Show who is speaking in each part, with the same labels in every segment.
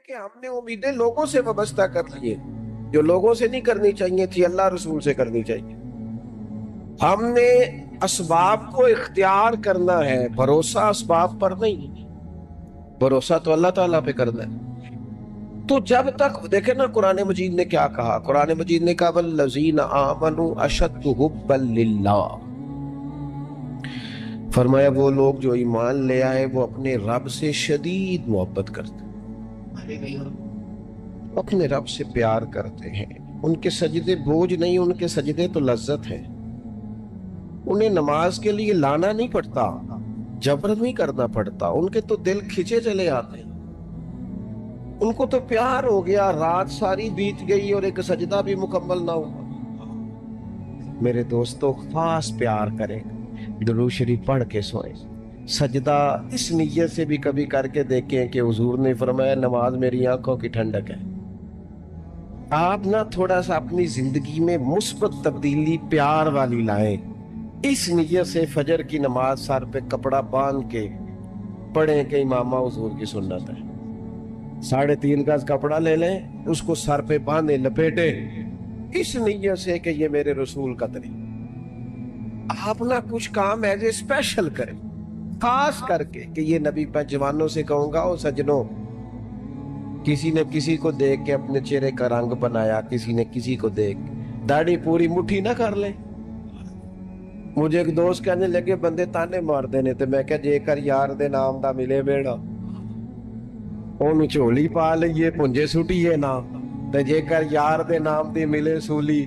Speaker 1: کہ ہم نے امیدیں لوگوں سے وابستہ کر لیے جو لوگوں سے نہیں کرنی چاہیے تھی، اللہ رسول سے کرنی چاہیے۔ ہم نے اسباب کو اختیار کرنا ہے، بھروسہ اسباب پر نہیں، بھروسہ تو اللہ تعالیٰ پہ کرنا ہے۔ تو جب تک دیکھیں نا قرآن مجید نے کیا کہا، قرآن مجید نے کہا والذین آمنوا اشد حبا للہ، فرمایا وہ لوگ جو ایمان لے آئے وہ اپنے رب سے شدید محبت کرتے ہیں، اپنے رب سے پیار کرتے ہیں۔ ان کے سجدے بوجھ نہیں، ان کے سجدے تو لذت ہے۔ انہیں نماز کے لیے لانا نہیں پڑتا، جبر نہیں کرنا پڑتا، ان کے تو دل کھچے چلے آتے ہیں، ان کو تو پیار ہو گیا، رات ساری بیت گئی اور ایک سجدہ بھی مکمل نہ ہوا۔ میرے دوستو خاص پیار کریں، درود شریف پڑھ کے سوئیں، سجدہ اس نیت سے بھی کبھی کر کے دیکھیں کہ حضور نے فرمایا نماز میری آنکھوں کی ٹھنڈک ہے۔ آپ نہ تھوڑا سا اپنی زندگی میں مثبت تبدیلی پیار والی لائیں، اس نیت سے فجر کی نماز سر پہ کپڑا باندھ کے پڑھیں کہ امامہ حضور کی سنت ہے، 3.5 گز کپڑا لے لیں، اس کو سر پہ باندھیں، لپیٹیں، اس نیت سے کہ یہ میرے رسول کا طریقہ۔ آپ نہ کچھ کام ایسے اسپیشل کریں، خاص کر کے کہ یہ نبی پہ جوانوں سے کہوں گا، او سجنوں، کسی نے کسی کو دیکھ کے اپنے چہرے کا رنگ بنایا، کسی نے کسی کو دیکھ داڑھی پوری مٹھی نہ کر لے۔ مجھے ایک دوست کہنے لگے بندے تانے مار دینے تے، میں کہا جے کر یار دے نام دا ملے بیڑا اونوں چولی پا لئیے پنجے سٹیے نا، تے جے کر یار دے نام دی ملے سولی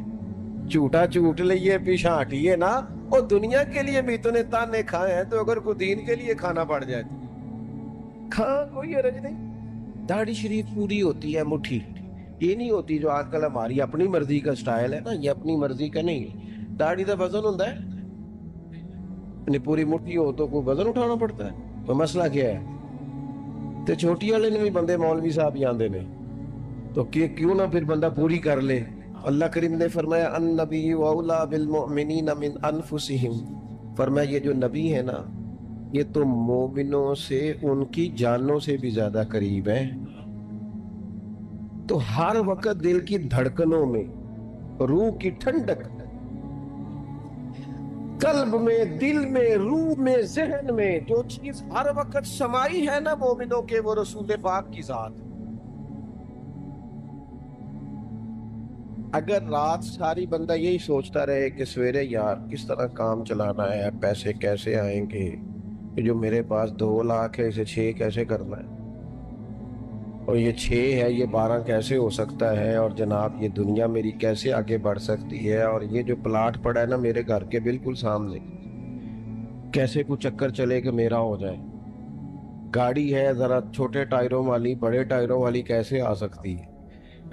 Speaker 1: جھوٹا جھوٹ لئیے پیچھا ہٹیے نا۔ اور دنیا کے لیے بھی تو نے تانے کھائے ہیں، تو اگر کوئی دین کے لیے کھانا پڑ جائے کھاں کوئی حرج نہیں۔ داڑھی شریف پوری ہوتی ہے مٹھی، یہ نہیں ہوتی جو آج کل ہماری اپنی مرضی کا سٹائل ہے نا، یہ اپنی مرضی کا نہیں۔ داڑھی دا وزن ہوتا ہے، یعنی پوری مٹھی ہو تو کوئی وزن اٹھانا پڑتا ہے، تو مسئلہ کیا ہے؟ تے چھوٹی والے نے بھی بندے مولوی صاحب ہی آندے نے، تو کیوں نہ پھر بندہ پوری کر لے۔ اللہ کریم نے فرمایا النبی اولیٰ بالمؤمنین من انفسہم، فرمایا یہ جو نبی ہے نا یہ تو مومنوں سے ان کی جانوں سے بھی زیادہ قریب ہے۔ تو ہر وقت دل کی دھڑکنوں میں، روح کی ٹھنڈک، قلب میں، دل میں، روح میں، ذہن میں جو چیز ہر وقت سمائی ہے نا مومنوں کے، وہ رسول پاک کی ذات۔ اگر رات ساری بندہ یہی سوچتا رہے کہ سویرے یار کس طرح کام چلانا ہے، پیسے کیسے آئیں گے، کہ جو میرے پاس 2 لاکھ ہے اسے 6 کیسے کرنا ہے، اور یہ 6 ہے یہ 12 کیسے ہو سکتا ہے، اور جناب یہ دنیا میری کیسے آگے بڑھ سکتی ہے، اور یہ جو پلاٹ پڑا ہے نا میرے گھر کے بالکل سامنے کیسے کوئی چکر چلے کہ میرا ہو جائے، گاڑی ہے ذرا چھوٹے ٹائروں والی بڑے ٹائروں والی کیسے آ سکتی ہے۔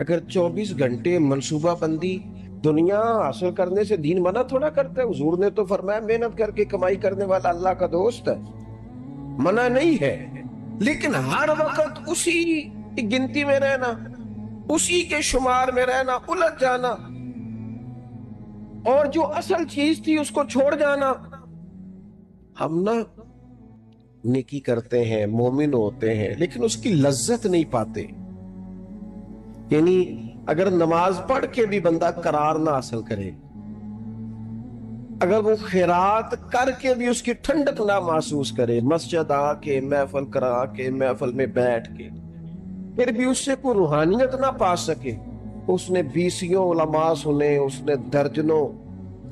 Speaker 1: اگر 24 گھنٹے منصوبہ بندی دنیا حاصل کرنے سے دین منع تھوڑا کرتا ہے، حضور نے تو فرمایا محنت کر کے کمائی کرنے والا اللہ کا دوست ہے، منع نہیں ہے، لیکن ہر وقت اسی گنتی میں رہنا، اسی کے شمار میں رہنا، الجھ جانا، اور جو اصل چیز تھی اس کو چھوڑ جانا۔ ہم نا نیکی کرتے ہیں، مومن ہوتے ہیں، لیکن اس کی لذت نہیں پاتے۔ یعنی اگر نماز پڑھ کے بھی بندہ قرار نہ حاصل کرے، اگر وہ خیرات کر کے بھی اس کی ٹھنڈک نہ محسوس کرے، مسجد آ کے محفل کرا کے محفل میں بیٹھ کے پھر بھی اس سے کوئی روحانیت نہ پا سکے، اس نے 20 علماء سنے، اس نے درجنوں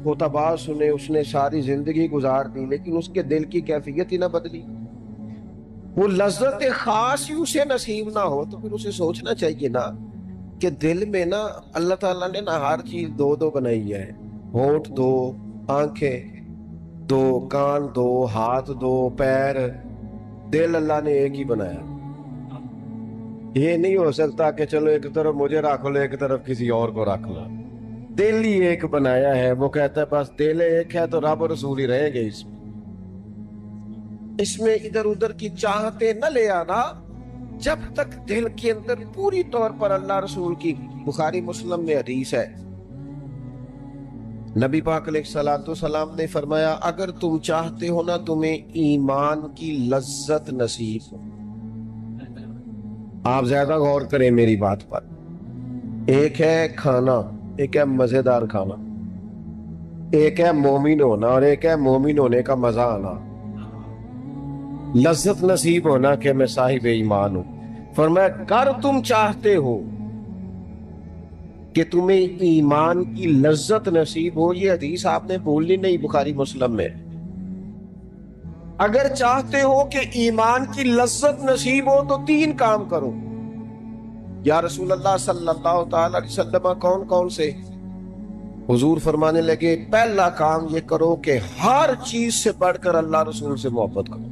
Speaker 1: خطباء سنے، اس نے ساری زندگی گزار دی، لیکن اس کے دل کی کیفیت ہی نہ بدلی، وہ لذت خاص ہی اسے نصیب نہ ہو، تو پھر اسے سوچنا چاہیے نا کہ دل میں نا اللہ تعالیٰ نے نا ہر چیز 2 بنائی ہے، ہونٹ 2، آنکھیں 2، کان 2، ہاتھ 2، پیر، دل اللہ نے ایک ہی بنایا۔ یہ نہیں ہو سکتا کہ چلو ایک طرف مجھے رکھ لو ایک طرف کسی اور کو رکھ لو، دل ہی ایک بنایا ہے۔ وہ کہتا ہے بس دل ایک ہے تو رب رسول ہی رہیں گے، اس میں ادھر ادھر کی چاہتے نہ لے آنا، جب تک دل کے اندر پوری طور پر اللہ رسول کی۔ بخاری مسلم میں حدیث ہے، نبی پاک علیہ السلام نے فرمایا اگر تم چاہتے ہو نا تمہیں ایمان کی لذت نصیب ہو، آپ زیادہ غور کریں میری بات پر. ایک ہے کھانا، ایک ہے مزیدار کھانا، ایک ہے مومن ہونا اور ایک ہے مومن ہونے کا مزہ آنا، لذت نصیب ہونا کہ میں صاحب ایمان ہوں. فرمایا کر تم چاہتے ہو کہ تمہیں ایمان کی لذت نصیب ہو. یہ حدیث آپ نے بولنی نہیں بخاری مسلم میں. اگر چاہتے ہو کہ ایمان کی لذت نصیب ہو تو 3 کام کرو. یا رسول اللہ صلی اللہ تعالی علیہ وسلم کون کون سے؟ حضور فرمانے لگے پہلا کام یہ کرو کہ ہر چیز سے بڑھ کر اللہ رسول سے محبت کرو.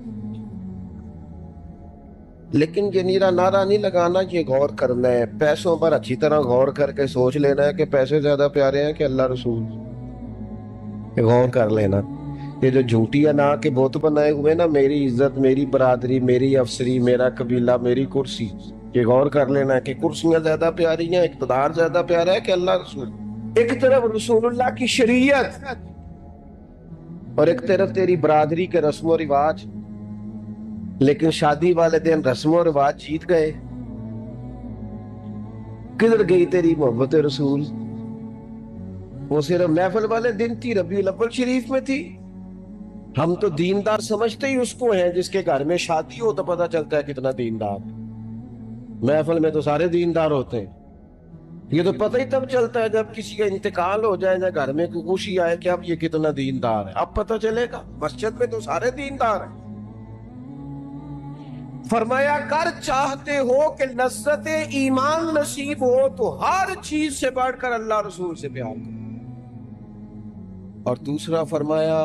Speaker 1: لیکن یہ نیرا نعرہ نہیں لگانا، یہ غور کرنا ہے. پیسوں پر اچھی طرح غور کر کے سوچ لینا ہے کہ پیسے زیادہ پیارے ہیں کہ اللہ رسول. غور کر لینا. یہ جو جھوٹی انا کے بت بنائے ہوئے نا، میری عزت، میری برادری، میری افسری، میرا قبیلہ، میری کرسی، یہ غور کر لینا ہے کہ کرسیاں زیادہ پیاری ہیں، اقتدار زیادہ پیارا ہے کہ اللہ رسول. ایک طرف رسول اللہ کی شریعت اور ایک طرف تیری برادری کے رسم و رواج. لیکن شادی والے دن رسم و رواج جیت گئے. کدھر گئی تیری محبت رسول؟ وہ صرف محفل والے دن تھی، ربیع الاول شریف میں تھی. ہم تو دیندار سمجھتے ہی اس کو ہیں جس کے گھر میں شادی ہو تو پتہ چلتا ہے کتنا دیندار. محفل میں تو سارے دیندار ہوتے ہیں. یہ تو پتہ ہی تب چلتا ہے جب کسی کا انتقال ہو جائے یا گھر میں کوئی خوشی آئے کہ اب یہ کتنا دیندار ہے. اب پتہ چلے گا. مسجد میں تو سارے دیندار ہیں. فرمایا کر چاہتے ہو کہ لذت ایمان نصیب ہو تو ہر چیز سے بڑھ کر اللہ رسول سے پیار کرو. اور دوسرا فرمایا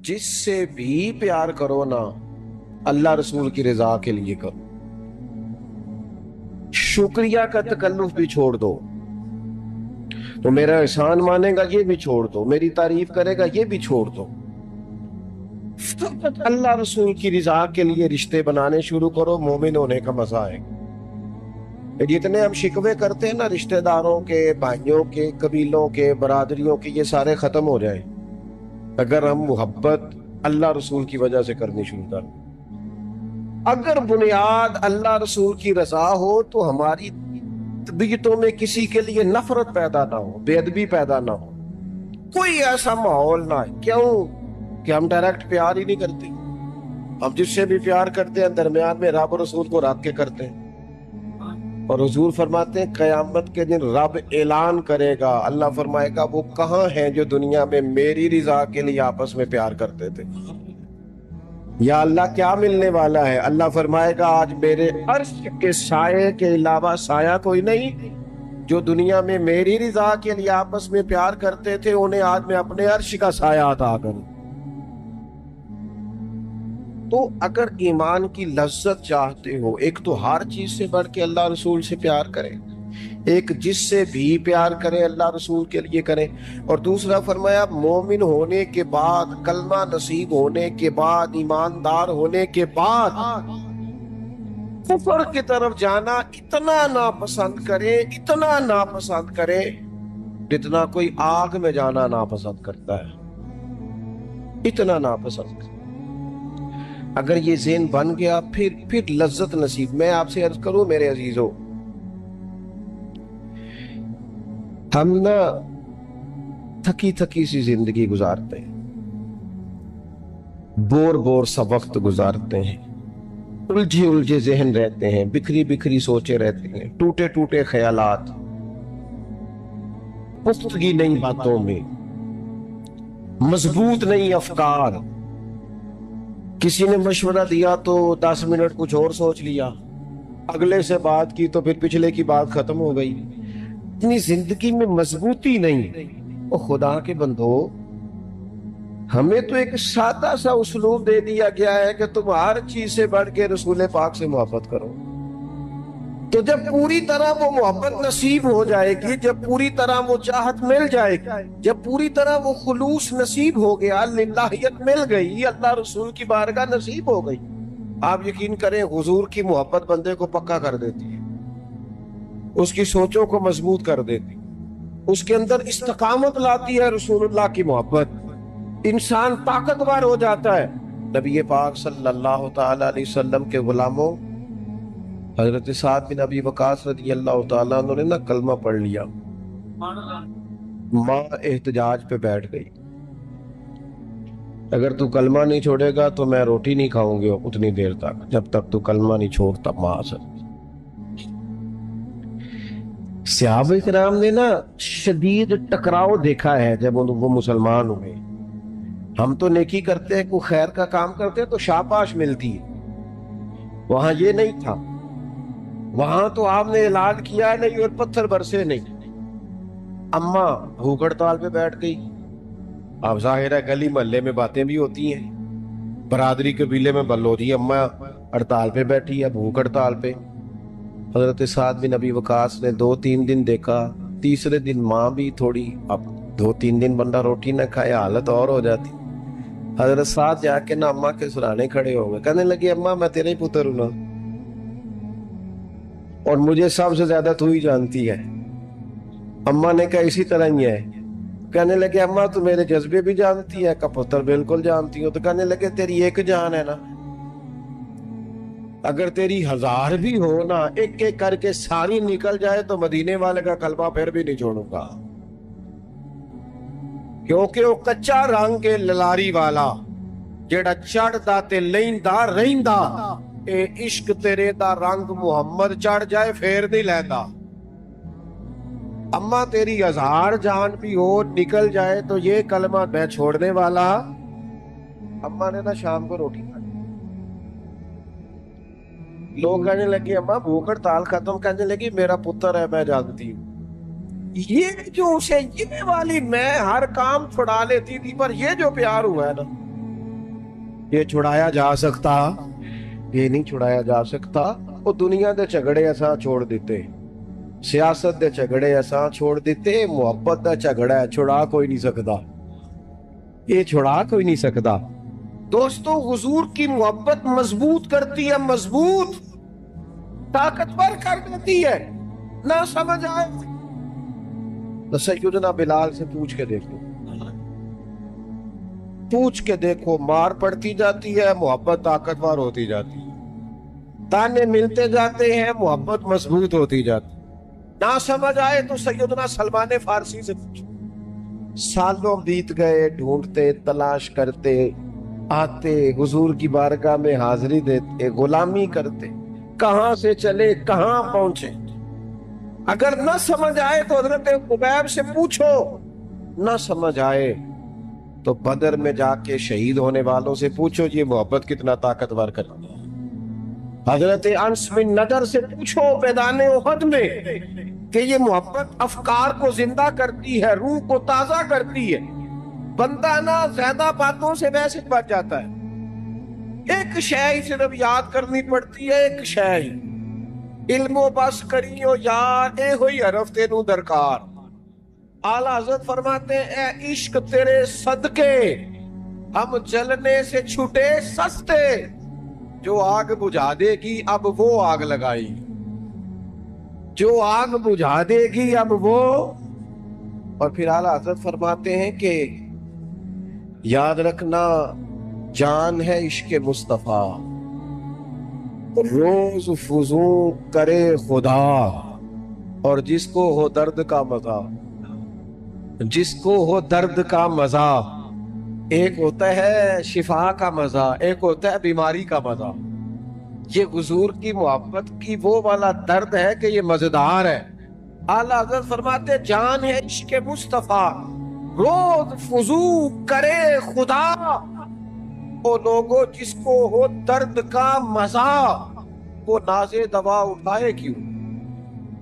Speaker 1: جس سے بھی پیار کرو نا اللہ رسول کی رضا کے لیے کرو. شکریہ کا تکلف بھی چھوڑ دو. تو میرا احسان مانے گا یہ بھی چھوڑ دو، میری تعریف کرے گا یہ بھی چھوڑ دو. فقط اللہ رسول کی رضا کے لیے رشتے بنانے شروع کرو، مومن ہونے کا مزہ آئے گا. جتنے ہم شکوے کرتے ہیں نا رشتہ داروں کے، بھائیوں کے، قبیلوں کے، برادریوں کے، یہ سارے ختم ہو جائیں اگر ہم محبت اللہ رسول کی وجہ سے کرنی شروع کریں. اگر بنیاد اللہ رسول کی رضا ہو تو ہماری طبیعتوں میں کسی کے لیے نفرت پیدا نہ ہو، بے ادبی پیدا نہ ہو، کوئی ایسا ماحول نہ ہے. کیوں کہ ہم ڈائریکٹ پیار ہی نہیں کرتے. ہم جس سے بھی پیار کرتے ہیں درمیان میں رب رسول کو رکھ کے کرتے ہیں. اور حضور فرماتے ہیں قیامت کے دن رب اعلان کرے گا، اللہ فرمائے گا وہ کہاں ہیں جو دنیا میں میری رضا کے لیے آپس میں پیار کرتے تھے. یا اللہ کیا ملنے والا ہے؟ اللہ فرمائے گا آج میرے عرش کے سائے کے علاوہ سایہ کوئی نہیں. جو دنیا میں میری رضا کے لیے آپس میں پیار کرتے تھے انہیں آج میں اپنے عرش کا سایہ عطا کروں. تو اگر ایمان کی لذت چاہتے ہو، ایک تو ہر چیز سے بڑھ کے اللہ رسول سے پیار کریں، ایک جس سے بھی پیار کریں اللہ رسول کے لیے کریں، اور دوسرا فرمایا مومن ہونے کے بعد، کلمہ نصیب ہونے کے بعد، ایماندار ہونے کے بعد کفر کی طرف جانا اتنا ناپسند کریں، اتنا ناپسند کریں جتنا کوئی آگ میں جانا ناپسند کرتا ہے. اتنا ناپسند کریں. اگر یہ ذہن بن گیا پھر لذت نصیب. میں آپ سے عرض کروں میرے عزیزو، ہم نا تھکی سی زندگی گزارتے ہیں، بور سا وقت گزارتے ہیں، الجھے ذہن رہتے ہیں، بکھری سوچے رہتے ہیں، ٹوٹے خیالات، پختگی نہیں باتوں میں، مضبوط نہیں افکار. کسی نے مشورہ دیا تو 10 منٹ کچھ اور سوچ لیا، اگلے سے بات کی تو پھر پچھلے کی بات ختم ہو گئی. اتنی زندگی میں مضبوطی نہیں. او خدا کے بندو، ہمیں تو ایک سادہ سا اسلوب دے دیا گیا ہے کہ تم ہر چیز سے بڑھ کے رسول پاک سے محبت کرو. تو جب پوری طرح وہ محبت نصیب ہو جائے گی، جب پوری طرح وہ چاہت مل جائے گی، جب پوری طرح وہ خلوص نصیب ہو گیا، للہیت مل گئی، اللہ رسول کی بارگاہ نصیب ہو گئی، آپ یقین کریں حضور کی محبت بندے کو پکا کر دیتی ہے، اس کی سوچوں کو مضبوط کر دیتی، اس کے اندر استقامت لاتی ہے. رسول اللہ کی محبت انسان طاقتور ہو جاتا ہے. نبی پاک صلی اللہ تعالی علیہ وسلم کے غلاموں، حضرت سعد بن ابی وقاص رضی اللہ تعالیٰ عنہ نے نا کلمہ پڑھ لیا، ماں احتجاج پہ بیٹھ گئی، اگر تو کلمہ نہیں چھوڑے گا تو میں روٹی نہیں کھاؤں گی اتنی دیر تک جب تک تو کلمہ نہیں چھوڑتا ماں سے۔ صحابہ کرام نے نا شدید ٹکراؤ دیکھا ہے جب وہ مسلمان ہوئے۔ ہم تو نیکی کرتے ہیں، کوئی خیر کا کام کرتے ہیں تو شاباش ملتی ہے، وہاں یہ نہیں تھا، وہاں تو آپ نے اعلان کیا نہیں اور پتھر برسے نہیں۔ اماں بھوک ہڑتال پہ بیٹھ گئی، اب ظاہر ہے گلی محلے میں باتیں بھی ہوتی ہیں، برادری قبیلے میں بلوچی اماں ہڑتال پہ بیٹھی ہے، بھوک ہڑتال پہ۔ حضرت سعد بن ابی وقاص نے 2-3 دن دیکھا، تیسرے دن ماں بھی تھوڑی، اب 2-3 دن بندہ روٹی نہ کھائے حالت اور ہو جاتی۔ حضرت سعد جا کے نا اماں کے سرانے کھڑے ہو گئے، کہنے لگے اماں میں تیرے ہی پتر ہوں نا، اور مجھے سب سے زیادہ تو ہی جانتی ہے۔ اماں نے کہا اسی طرح ہی ہے۔ کہنے لگے اماں تو میرے جذبے بھی جانتی ہے، کا پتر بالکل جانتی ہو۔ تو کہنے لگے تیری ایک جان ہے نا، اگر تیری 1000 بھی ہو نا، ایک ایک کر کے ساری نکل جائے تو مدینے والے کا کلمہ پھر بھی نہیں چھوڑوں گا، کیونکہ وہ کچا رنگ کے للاری والا جیڑا چڑھدا تے لیندا رہندا، اے عشق تیرے دا رنگ محمد چڑھ جائے پھر نہیں لیندا۔ اماں تیری 1000 جان بھی ہو نکل جائے تو یہ کلمہ میں چھوڑنے والا۔ اماں نے نا شام کو روٹی کھائی، لوگ کہنے لگے اماں بھوک ہڑتال ختم، کہنے لگی میرا پتر ہے میں جانتی ہوں۔ یہ جو اسے یہ والی میں ہر کام چھڑا لیتی تھی، پر یہ جو پیار ہوا ہے نا، یہ چھڑایا جا سکتا؟ یہ نہیں چھڑایا جا سکتا۔ وہ دنیا دے جھگڑے ایسا چھوڑ دیتے، سیاست دے جھگڑے ایسا چھوڑ دیتے، محبت دا جھگڑا ہے چھڑا کوئی نہیں سکتا، یہ چھڑا کوئی نہیں سکتا۔ دوستو حضور کی محبت مضبوط کرتی ہے، مضبوط طاقتور کر دیتی ہے۔ نہ سمجھ آئے تو سیدنا بلال سے پوچھ کے دیکھو، پوچھ کے دیکھو، مار پڑتی جاتی ہے، محبت طاقتور ہوتی جاتی ہے، تانے ملتے جاتے ہیں، محبت مضبوط ہوتی جاتی ہے۔ نہ سمجھ آئے تو سیدنا سلمان فارسی سے پوچھو، سالوں بیت گئے ڈھونڈتے تلاش کرتے، آتے حضور کی بارگاہ میں حاضری دیتے، غلامی کرتے، کہاں سے چلے کہاں پہنچے۔ اگر نہ سمجھ آئے تو حضرت خبیب سے پوچھو، نہ سمجھ آئے تو بدر میں جا کے شہید ہونے والوں سے پوچھو یہ محبت کتنا طاقتور کرتی ہے۔ حضرت انس بن نضر سے پوچھو میدان احد میں کہ یہ محبت افکار کو زندہ کرتی ہے، روح کو تازہ کرتی ہے۔ بندہ نہ زیادہ باتوں سے ویسے بچ جاتا ہے، ایک شے ہی صرف یاد کرنی پڑتی ہے، ایک شے ہی، علم و بس کریو یار اے ہوئی حرف تینوں درکار۔ اعلیٰ حضرت فرماتے ہیں اے عشق تیرے صدقے ہم جلنے سے چھٹے سستے، جو آگ بجھا دے گی اب وہ آگ لگائی، جو آگ بجھا دے گی اب وہ۔ اور پھر اعلیٰ حضرت فرماتے ہیں کہ یاد رکھنا جان ہے عشق مصطفیٰ، روز فضوں کرے خدا، اور جس کو ہو درد کا مزہ، جس کو ہو درد کا مزہ، ایک ہوتا ہے شفا کا مزہ، ایک ہوتا ہے بیماری کا مزہ۔ یہ حضور کی محبت کی وہ والا درد ہے کہ یہ مزیدار ہے۔ اعلیٰ حضرت فرماتے جان ہے عشق مصطفیٰ، روز فضو کرے خدا، وہ لوگوں جس کو ہو درد کا مزہ، وہ ناز دوا اٹھائے کیوں،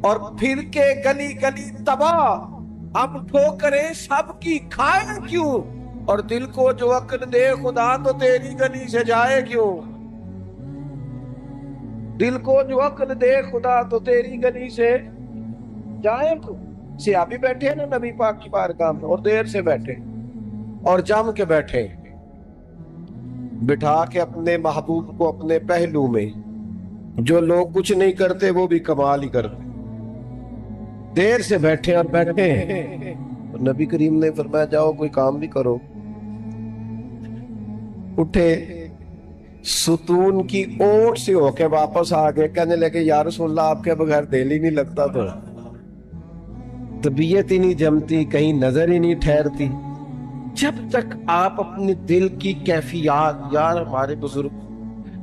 Speaker 1: اور پھر کے گلی گلی تباہ، ہم ٹھوکریں سب کی کھائے کیوں، اور دل کو جو عقل دے خدا تو تیری گلی سے جائے کیوں، دل کو جو عقل دے خدا تو تیری گلی سے جائے کیوں۔ صحابی بیٹھے ہیں نا نبی پاک کی بارگاہ میں، اور دیر سے بیٹھے اور جم کے بیٹھے، بٹھا کے اپنے محبوب کو اپنے پہلو میں، جو لوگ کچھ نہیں کرتے وہ بھی کمال ہی کرتے، دیر سے بیٹھے اور بیٹھے ہیں۔ نبی کریم نے فرمایا جاؤ کوئی کام بھی کرو۔ اٹھے ستون کی اوٹ سے ہو کے واپس آ گئے، کہنے لگے یا رسول اللہ آپ کے بغیر دل ہی نہیں لگتا، تو طبیعت ہی نہیں جمتی، کہیں نظر ہی نہیں ٹھہرتی۔ جب تک آپ اپنے دل کی کیفیات، یار ہمارے بزرگ،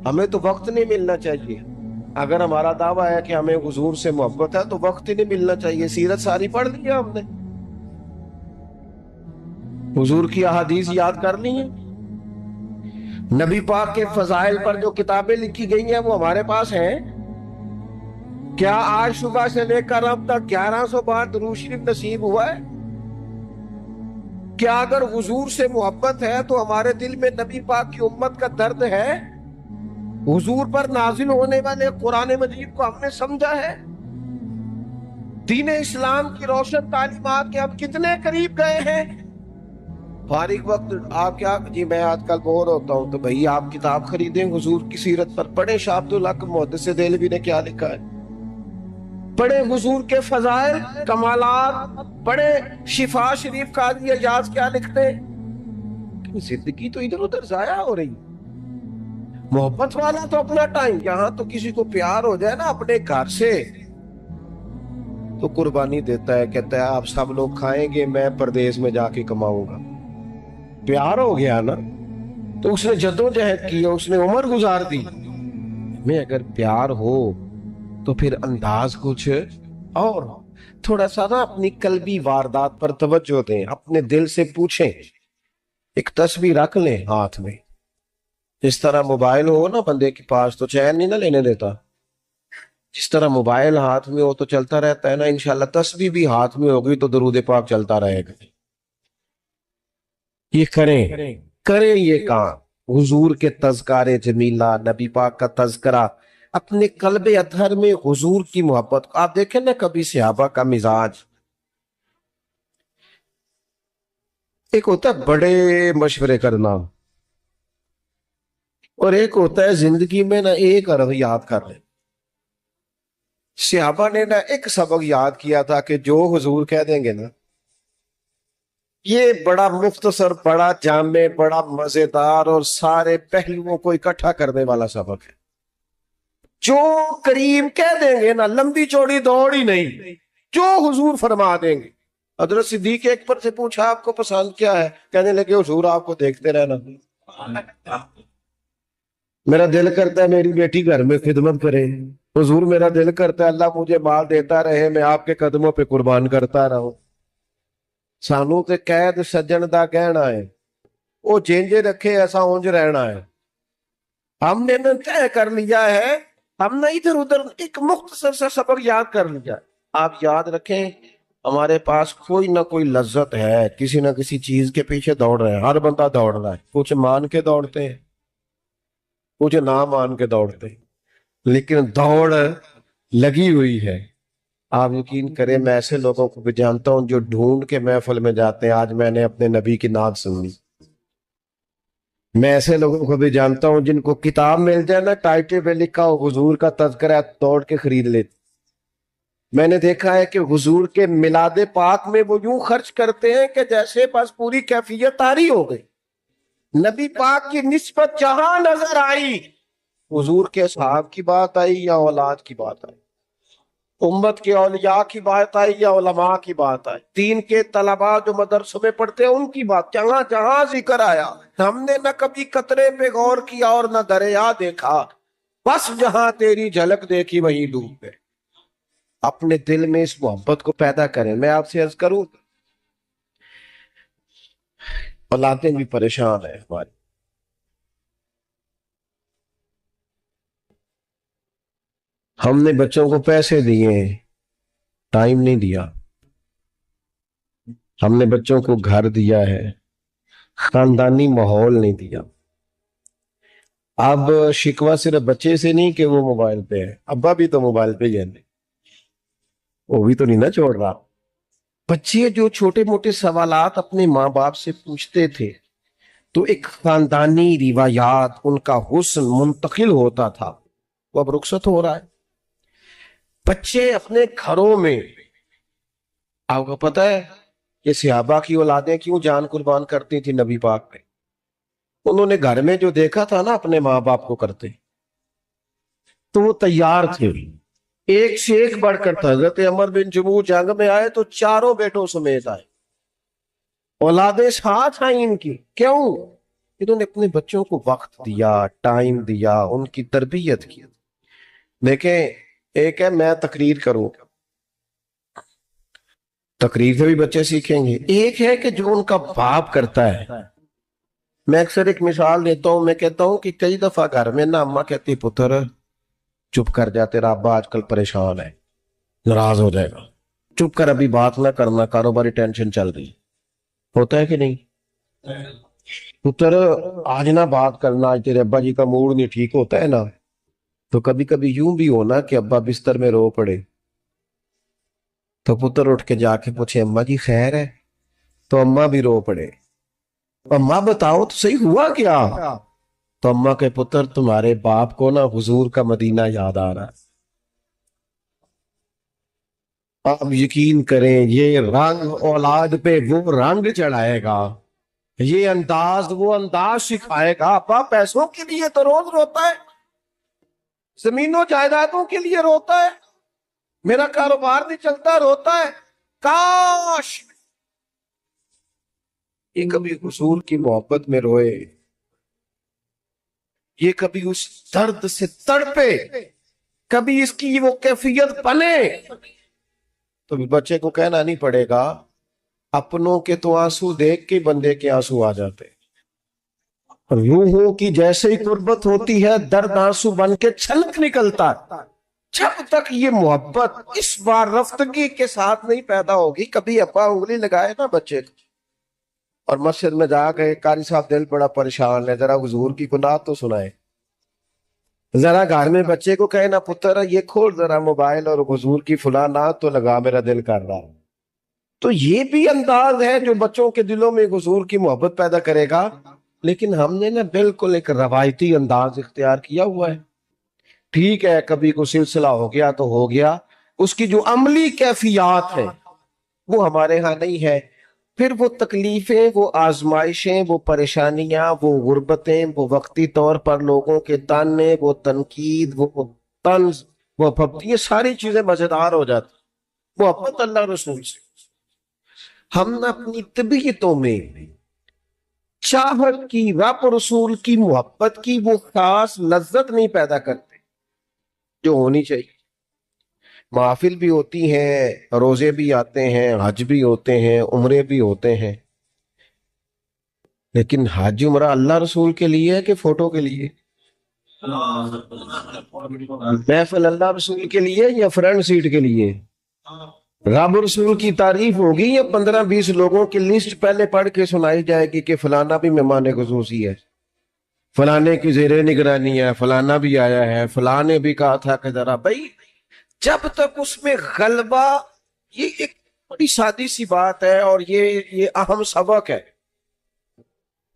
Speaker 1: ہمیں تو وقت نہیں ملنا چاہیے، اگر ہمارا دعویٰ ہے کہ ہمیں حضور سے محبت ہے تو وقت ہی نہیں ملنا چاہیے، سیرت ساری پڑھ لی ہے ہم نے، حضور کی احادیث یاد کر لی ہیں، نبی پاک کے فضائل پر جو کتابیں لکھی گئی ہیں وہ ہمارے پاس ہیں۔ کیا آج صبح سے لے کر اب تک 1100 بار درود شریف نصیب ہوا ہے؟ کیا اگر حضور سے محبت ہے تو ہمارے دل میں نبی پاک کی امت کا درد ہے؟ حضور پر نازل ہونے والے قرآن مجید کو ہم نے سمجھا ہے؟ دین اسلام کی روشن تعلیمات کے ہم کتنے قریب گئے ہیں؟ فارغ وقت آپ کیا جی میں آج کل بور ہوتا ہوں، تو بھئی آپ کتاب خریدیں حضور کی سیرت پر، پڑھیں شاہ عبدالحق محدث دہلوی نے کیا لکھا ہے، پڑھیں حضور کے فضائل کمالات، پڑھیں شفا شریف قاضی اعجاز کیا لکھتے ہیں۔ زندگی تو ادھر ادھر ضائع ہو رہی، محبت والا تو اپنا ٹائم، یہاں تو کسی کو پیار ہو جائے نا اپنے گھر سے تو قربانی دیتا ہے، کہتا ہے آپ سب لوگ کھائیں گے، میں پردیس میں جا کے کماؤں گا۔ پیار ہو گیا نا تو اس نے جدوجہد کی، اس نے عمر گزار دی۔ میں اگر پیار ہو تو پھر انداز کچھ اور ہو۔ تھوڑا سا نا اپنی قلبی واردات پر توجہ دیں، اپنے دل سے پوچھیں، ایک تسبیح رکھ لیں ہاتھ میں، جس طرح موبائل ہو نا بندے کے پاس تو چین نہیں نہ لینے دیتا، جس طرح موبائل ہاتھ میں ہو تو چلتا رہتا ہے نا، انشاءاللہ تسبیح بھی ہاتھ میں ہوگی تو درود پاک چلتا رہے گا۔ یہ کریں یہ کام، حضور کے تذکار جمیلہ، نبی پاک کا تذکرہ، اپنے قلب اطہر میں حضور کی محبت۔ آپ دیکھیں نا کبھی صحابہ کا مزاج، ایک ہوتا ہے بڑے مشورے کرنا اور ایک ہوتا ہے زندگی میں نا ایک عرض یاد کر لیں۔ صحابہ نے نا ایک سبق یاد کیا تھا کہ جو حضور کہہ دیں گے نا، یہ بڑا مختصر، بڑا جامع، بڑا مزیدار اور سارے پہلوؤں کو اکٹھا کرنے والا سبق ہے۔ جو کریم کہہ دیں گے نا، لمبی چوڑی دوڑ ہی نہیں، جو حضور فرما دیں گے۔ حضرت صدیق اکبر سے پوچھا آپ کو پسند کیا ہے؟ کہنے لگے حضور آپ کو دیکھتے رہنا، میرا دل کرتا ہے میری بیٹی گھر میں خدمت کرے، حضور میرا دل کرتا ہے اللہ مجھے مال دیتا رہے، میں آپ کے قدموں پہ قربان کرتا رہوں۔ سانوں تے قید سجن دا کہنا ہے، وہ جینجے رکھے ایسا اونج رہنا ہے۔ ہم نے نہ طے کر لیا ہے، ہم نے ادھر ادھر ایک مختصر سا سبق یاد کر لیا۔ آپ یاد رکھیں ہمارے پاس کوئی نہ کوئی لذت ہے، کسی نہ کسی چیز کے پیچھے دوڑ رہے ہیں، ہر بندہ دوڑ رہا ہے، کچھ مان کے دوڑتے ہیں، کچھ نہ مان کے دوڑتے ہیں، لیکن دوڑ لگی ہوئی ہے۔ آپ یقین کریں میں ایسے لوگوں کو بھی جانتا ہوں جو ڈھونڈ کے محفل میں جاتے ہیں، آج میں نے اپنے نبی کی نعت سنی۔ میں ایسے لوگوں کو بھی جانتا ہوں جن کو کتاب مل جائے نا، ٹائٹل پہ لکھا ہو حضور کا تذکرہ، توڑ کے خرید لیتے۔ میں نے دیکھا ہے کہ حضور کے میلاد پاک میں وہ یوں خرچ کرتے ہیں کہ جیسے بس پوری کیفیت طاری ہو گئی۔ نبی پاک کی نسبت جہاں نظر آئی، حضور کے صحاب کی بات آئی یا اولاد کی بات آئی، امت کے اولیاء کی بات آئی یا علماء کی بات آئی، دین کے طلباء جو مدرسوں میں پڑھتے ہیں ان کی بات، جہاں جہاں ذکر آیا ہم نے نہ کبھی قطرے پہ غور کیا اور نہ دریا دیکھا، بس جہاں تیری جھلک دیکھی وہیں ڈوب گئے۔ اپنے دل میں اس محبت کو پیدا کریں۔ میں آپ سے عرض کروں، اولادیں بھی پریشان ہیں ہماری، ہم نے بچوں کو پیسے دیے، ٹائم نہیں دیا، ہم نے بچوں کو گھر دیا ہے، خاندانی ماحول نہیں دیا۔ اب شکوہ صرف بچے سے نہیں کہ وہ موبائل پہ ہے، ابا بھی تو موبائل پہ ہی ہے، وہ بھی تو نہیں نہ چھوڑ رہا۔ بچے جو چھوٹے موٹے سوالات اپنے ماں باپ سے پوچھتے تھے تو ایک خاندانی روایات، ان کا حسن منتقل ہوتا تھا، وہ اب رخصت ہو رہا ہے۔ بچے اپنے گھروں میں، آپ کو پتہ ہے کہ صحابہ کی اولادیں کیوں جان قربان کرتی تھی نبی پاک پہ؟ انہوں نے گھر میں جو دیکھا تھا نا اپنے ماں باپ کو کرتے تو وہ تیار تھے، ایک سے ایک بڑھ کر تھا۔ حضرت عمر بن جموح جنگ میں آئے تو چاروں بیٹوں سمیت آئے، اولادیں ساتھ آئیں ان کی۔ کیوں؟ انہوں نے اپنے بچوں کو وقت دیا، ٹائم دیا، ان کی تربیت کی۔ دیکھیں، ایک ہے میں تقریر کروں، تقریر سے بھی بچے سیکھیں گے، ایک ہے کہ جو ان کا باپ کرتا ہے۔ میں اکثر ایک مثال دیتا ہوں، میں کہتا ہوں کہ کئی دفعہ گھر میں نا اماں کہتی پتر چپ کر جا، تیرا ابا آج کل پریشان ہے، ناراض ہو جائے گا، چپ کر، ابھی بات نہ کرنا، کاروباری ٹینشن چل رہی۔ ہوتا ہے کہ نہیں؟ پتر آج نہ بات کرنا، آج تیرے ابا جی کا موڈ نہیں ٹھیک، ہوتا ہے نا؟ تو کبھی کبھی یوں بھی ہونا کہ ابا بستر میں رو پڑے تو پتر اٹھ کے جا کے پوچھے اماں جی خیر ہے، تو اماں بھی رو پڑے، اماں بتاؤ تو صحیح ہوا کیا؟ تو اماں کے پتر تمہارے باپ کو نا حضور کا مدینہ یاد آ رہا ہے۔ آپ یقین کریں، یہ رنگ اولاد پہ وہ رنگ چڑھائے گا، یہ انداز وہ انداز سکھائے گا۔ ابا پیسوں کے لیے تو روز روتا ہے، زمینوں جائیدادوں کے لیے روتا ہے، میرا کاروبار نہیں چلتا، روتا ہے۔ کاش یہ کبھی حضور کی محبت میں روئے، یہ کبھی اس درد سے تڑپے، کبھی اس کی وہ کیفیت بنے، تو بچے کو کہنا نہیں پڑے گا اپنوں کے تو آنسو دیکھ کے بندے کے آنسو آ جاتے۔ روحوں کی جیسے ہی قربت ہوتی ہے درد آنسو بن کے چھلک نکلتا۔ جب تک یہ محبت اس بار رفتگی کے ساتھ نہیں پیدا ہوگی، کبھی ابا انگلی لگائے نا بچے کو اور مسجد میں جا کے قاری صاحب دل بڑا پریشان ہے، ذرا حضور کی گناہ تو سنائے، ذرا گھر میں بچے کو کہے نا پتر یہ کھول ذرا موبائل اور حضور کی فلاں نعت تو لگا، میرا دل کر رہا ہے۔ تو یہ بھی انداز ہے جو بچوں کے دلوں میں حضور کی محبت پیدا کرے گا۔ لیکن ہم نے نا بالکل ایک روایتی انداز اختیار کیا ہوا ہے۔ ٹھیک ہے کبھی کوئی سلسلہ ہو گیا تو ہو گیا، اس کی جو عملی کیفیات ہیں وہ ہمارے ہاں نہیں ہے۔ پھر وہ تکلیفیں، وہ آزمائشیں، وہ پریشانیاں، وہ غربتیں، وہ وقتی طور پر لوگوں کے تانے، وہ تنقید، وہ طنز، وہ یہ ساری چیزیں مزیدار ہو جاتی۔ محبت اللہ رسول سے ہم نے اپنی طبیعتوں میں چاہت کی، رب رسول کی محبت کی وہ خاص لذت نہیں پیدا کرتے جو ہونی چاہیے۔ محافل بھی ہوتی ہیں، روزے بھی آتے ہیں، حج بھی ہوتے ہیں، عمرے بھی ہوتے ہیں، لیکن حج عمرہ اللہ رسول کے لیے ہے کہ فوٹو کے لیے؟ محفل اللہ رسول کے لیے یا فرنٹ سیٹ کے لیے؟ رب رسول کی تعریف ہوگی یا 15-20 لوگوں کی لسٹ پہلے پڑھ کے سنائی جائے گی کہ فلانا بھی مہمان خصوصی ہے، فلانے کی زیر نگرانی ہے، فلانا بھی آیا ہے، فلانے بھی کہا تھا کہ ذرا بھائی، جب تک اس میں غلبہ، یہ ایک بڑی سادی سی بات ہے اور یہ اہم سبق ہے۔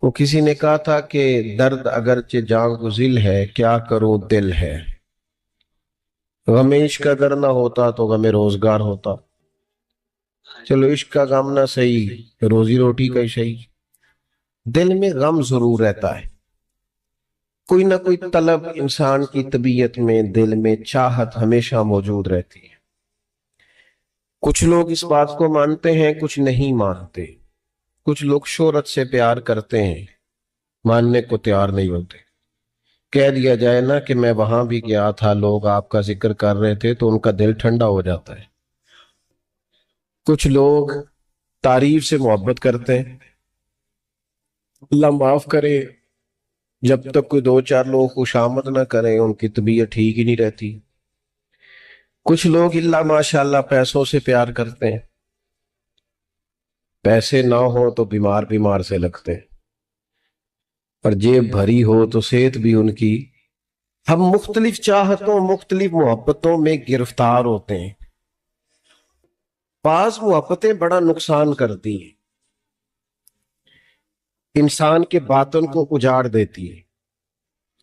Speaker 1: وہ کسی نے کہا تھا کہ درد اگرچہ جان گزل ہے، کیا کروں دل ہے، غم عشق اگر نہ ہوتا تو غم روزگار ہوتا۔ چلو عشق کا غم نہ صحیح، روزی روٹی کا ہی صحیح، دل میں غم ضرور رہتا ہے، کوئی نہ کوئی طلب انسان کی طبیعت میں، دل میں چاہت ہمیشہ موجود رہتی ہے۔ کچھ لوگ اس بات کو مانتے ہیں، کچھ نہیں مانتے۔ کچھ لوگ شہرت سے پیار کرتے ہیں، ماننے کو تیار نہیں ہوتے۔ کہہ دیا جائے نا کہ میں وہاں بھی گیا تھا، لوگ آپ کا ذکر کر رہے تھے، تو ان کا دل ٹھنڈا ہو جاتا ہے۔ کچھ لوگ تعریف سے محبت کرتے ہیں، اللہ معاف کرے، جب تک کوئی 2-4 لوگ خوشامد نہ کریں ان کی طبیعت ٹھیک ہی نہیں رہتی۔ کچھ لوگ اللہ ماشاءاللہ پیسوں سے پیار کرتے ہیں، پیسے نہ ہو تو بیمار بیمار سے لگتے ہیں، اور جیب بھری ہو تو صحت بھی ان کی۔ ہم مختلف چاہتوں، مختلف محبتوں میں گرفتار ہوتے ہیں۔ بعض محبتیں بڑا نقصان کرتی ہیں، انسان کے باطن کو اجاڑ دیتی ہے،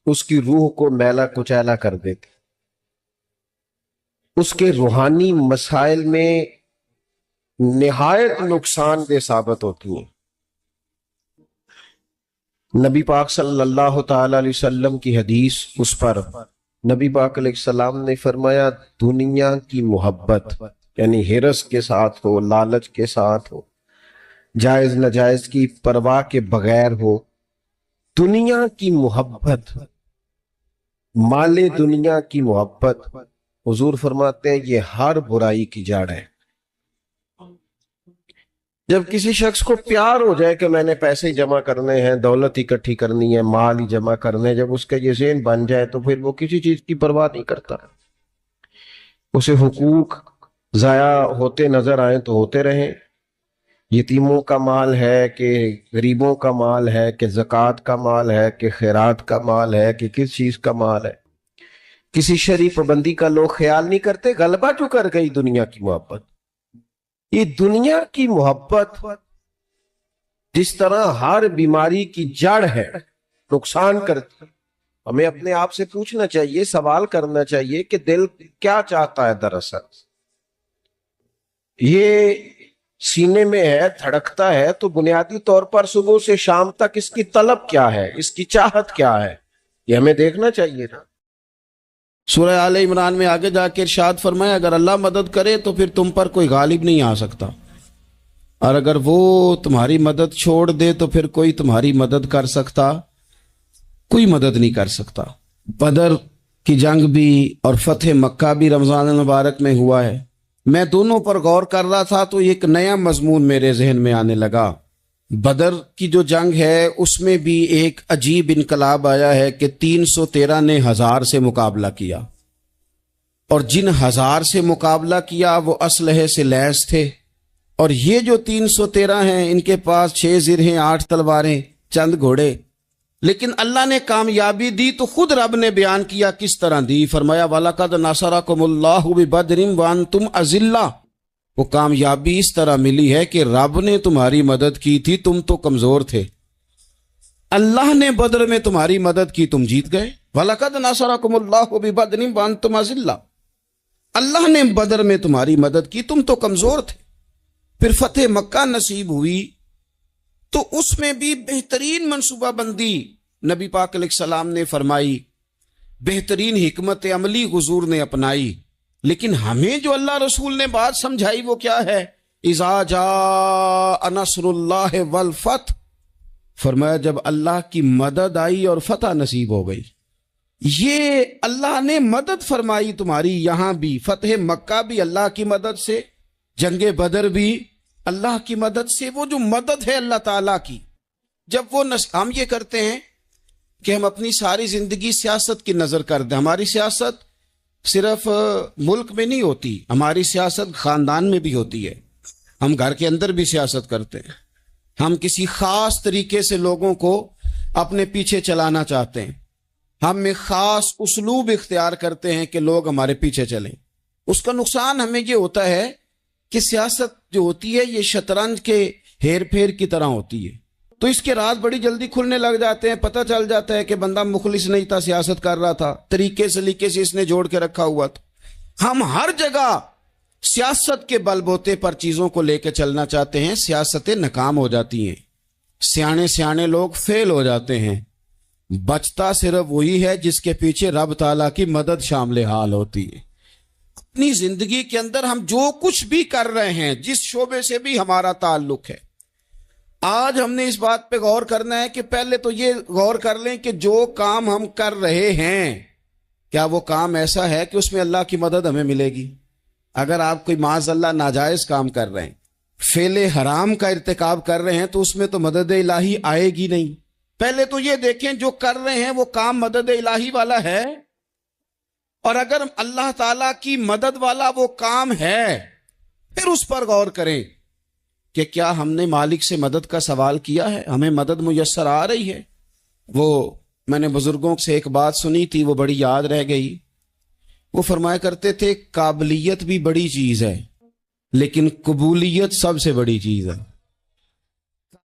Speaker 1: اس کی روح کو میلا کچیلا کر دیتی، اس کے روحانی مسائل میں نہایت نقصان دہ ثابت ہوتی ہیں۔ نبی پاک صلی اللہ تعالی علیہ وسلم کی حدیث، اس پر نبی پاک علیہ السلام نے فرمایا دنیا کی محبت یعنی ہرس کے ساتھ ہو، لالچ کے ساتھ ہو، جائز ناجائز کی پرواہ کے بغیر ہو، دنیا کی محبت، مال دنیا کی محبت، حضور فرماتے ہیں یہ ہر برائی کی جڑ ہے۔ جب کسی شخص کو پیار ہو جائے کہ میں نے پیسے جمع کرنے ہیں، دولت اکٹھی کرنی ہے، مال ہی جمع کرنے، جب اس کا یہ ذہن بن جائے تو پھر وہ کسی چیز کی پرواہ نہیں کرتا۔ اسے حقوق ضائع ہوتے نظر آئیں تو ہوتے رہیں، یتیموں کا مال ہے کہ غریبوں کا مال ہے کہ زکوٰۃ کا مال ہے کہ خیرات کا مال ہے کہ کس چیز کا مال ہے، کسی شرعی پابندی کا لوگ خیال نہیں کرتے۔ غلبہ جو کر گئی دنیا کی محبت، یہ دنیا کی محبت جس طرح ہر بیماری کی جڑ ہے، نقصان کرتی۔ ہمیں اپنے آپ سے پوچھنا چاہیے، سوال کرنا چاہیے کہ دل کیا چاہتا ہے دراصل۔ یہ سینے میں ہے، دھڑکتا ہے، تو بنیادی طور پر صبح سے شام تک اس کی طلب کیا ہے، اس کی چاہت کیا ہے، یہ ہمیں دیکھنا چاہیے نا۔
Speaker 2: سورہ آل عمران میں آگے جا کے ارشاد فرمایا اگر اللہ مدد کرے تو پھر تم پر کوئی غالب نہیں آ سکتا، اور اگر وہ تمہاری مدد چھوڑ دے تو پھر کوئی تمہاری مدد کر سکتا، کوئی مدد نہیں کر سکتا۔ بدر کی جنگ بھی اور فتح مکہ بھی رمضان المبارک میں ہوا ہے۔ میں دونوں پر غور کر رہا تھا تو ایک نیا مضمون میرے ذہن میں آنے لگا۔ بدر کی جو جنگ ہے اس میں بھی ایک عجیب انقلاب آیا ہے کہ 313 نے 1000 سے مقابلہ کیا، اور جن 1000 سے مقابلہ کیا وہ اسلحے سے لیس تھے، اور یہ جو 313 ہیں ان کے پاس 6 زرہیں، 8 تلواریں، چند گھوڑے، لیکن اللہ نے کامیابی دی تو خود رب نے بیان کیا کس طرح دی۔ فرمایا وَلَقَدْ نَصَرَكُمُ اللَّهُ بِبَدْرٍ وَأَنْتُمْ أَذِلَّةٌ، وہ کامیابی اس طرح ملی ہے کہ رب نے تمہاری مدد کی تھی، تم تو کمزور تھے، اللہ نے بدر میں تمہاری مدد کی، تم جیت گئے۔ وَلَقَدْ نَصَرَكُمُ اللَّهُ بِبَدْرٍ وَأَنْتُمْ أَذِلَّةٌ، اللہ نے بدر میں تمہاری مدد کی، تم تو کمزور تھے۔ پھر فتح مکہ نصیب ہوئی تو اس میں بھی بہترین منصوبہ بندی نبی پاک علیہ السلام نے فرمائی، بہترین حکمت عملی حضور نے اپنائی، لیکن ہمیں جو اللہ رسول نے بات سمجھائی وہ کیا ہے؟ اذا جاء نصر اللہ والفتح، فرمایا جب اللہ کی مدد آئی اور فتح نصیب ہو گئی۔ یہ اللہ نے مدد فرمائی تمہاری، یہاں بھی فتح مکہ بھی اللہ کی مدد سے، جنگ بدر بھی اللہ کی مدد سے۔ وہ جو مدد ہے اللہ تعالیٰ کی، جب وہ ہم یہ کرتے ہیں کہ ہم اپنی ساری زندگی سیاست کی نظر کر دیں، ہماری سیاست صرف ملک میں نہیں ہوتی، ہماری سیاست خاندان میں بھی ہوتی ہے، ہم گھر کے اندر بھی سیاست کرتے ہیں، ہم کسی خاص طریقے سے لوگوں کو اپنے پیچھے چلانا چاہتے ہیں، ہم ایک خاص اسلوب اختیار کرتے ہیں کہ لوگ ہمارے پیچھے چلیں۔ اس کا نقصان ہمیں یہ ہوتا ہے کہ سیاست جو ہوتی ہے یہ شطرنج کے ہیر پھیر کی طرح ہوتی ہے، تو اس کے راز بڑی جلدی کھلنے لگ جاتے ہیں، پتہ چل جاتا ہے کہ بندہ مخلص نہیں تھا، سیاست کر رہا تھا، طریقے سلیقے سے اس نے جوڑ کے رکھا ہوا تھا۔ ہم ہر جگہ سیاست کے بل بوتے پر چیزوں کو لے کے چلنا چاہتے ہیں، سیاستیں ناکام ہو جاتی ہیں، سیانے لوگ فیل ہو جاتے ہیں، بچتا صرف وہی ہے جس کے پیچھے رب تعالیٰ کی مدد شامل حال ہوتی ہے۔ اپنی زندگی کے اندر ہم جو کچھ بھی کر رہے ہیں، جس شعبے سے بھی ہمارا تعلق ہے، آج ہم نے اس بات پہ غور کرنا ہے کہ پہلے تو یہ غور کر لیں کہ جو کام ہم کر رہے ہیں کیا وہ کام ایسا ہے کہ اس میں اللہ کی مدد ہمیں ملے گی؟ اگر آپ کوئی معاذ اللہ ناجائز کام کر رہے ہیں، فعل حرام کا ارتکاب کر رہے ہیں، تو اس میں تو مدد الہی آئے گی نہیں۔ پہلے تو یہ دیکھیں جو کر رہے ہیں وہ کام مدد الہی والا ہے، اور اگر اللہ تعالیٰ کی مدد والا وہ کام ہے پھر اس پر غور کریں کہ کیا ہم نے مالک سے مدد کا سوال کیا ہے، ہمیں مدد میسر آ رہی ہے۔ وہ میں نے بزرگوں سے ایک بات سنی تھی، وہ بڑی یاد رہ گئی۔ وہ فرمایا کرتے تھے قابلیت بھی بڑی چیز ہے لیکن قبولیت سب سے بڑی چیز ہے۔